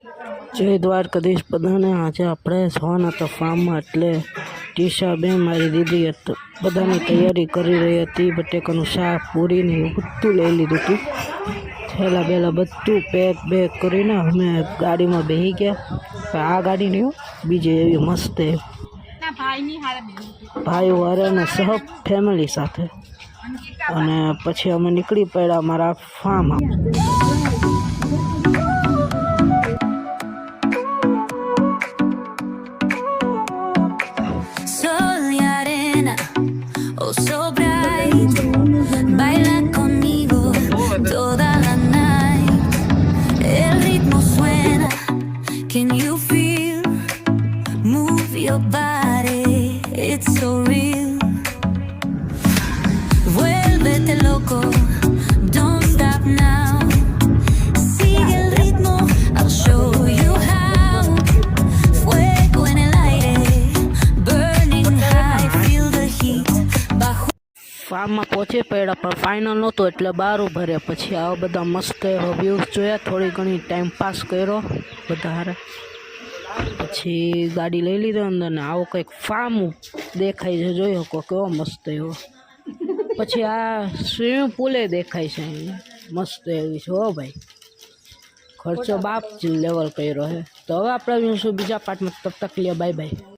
જય દ્વારકાધીશ બધાને। આજે આપણે જવાના હતા ફાર્મમાં, એટલે ટીશાબેન મારી દીદી બધાની તૈયારી કરી રહી હતી। બટેકાનું શાક, પૂરીને એવું બધું લઈ લીધું હતું। થેલા બેલા બધું પેક કરીને અમે ગાડીમાં બેસી ગયા। આ ગાડી નહીં, બીજી એવી મસ્ત ભાઈઓ હારે અને સહ ફેમિલી સાથે। અને પછી અમે નીકળી પડ્યા અમારા farm. Oh, so bright, baila conmigo toda la night. El ritmo suena, can you feel? Move your body, it's so real. Vuélvete loco, don't stop now. Sigue el ritmo, I'll show you how. Fuego en el aire, burning high, feel the heat. ફાર્મમાં પહોંચી પડ્યા પણ final નહોતો એટલે બહાર ઊભા રહ્યા। પછી આવા બધા મસ્ત વ્યૂઝ જોયા, થોડી ઘણી ટાઈમ પાસ કર્યો બધા હારે। પછી ગાડી લઈ લીધી અંદર ને આવો કંઈક ફાર્મ દેખાય છે, જોઈ શકો કેવો મસ્ત એવો। પછી આ સ્વિમિંગ પુલે દેખાય છે, મસ્ત એવી છે હો ભાઈ। ખર્ચો બાપ જ લેવલ કર્યો છે। તો હવે આપણે જોઈશું બીજા પાર્ટમાં, તબ તક લે બાય બાય।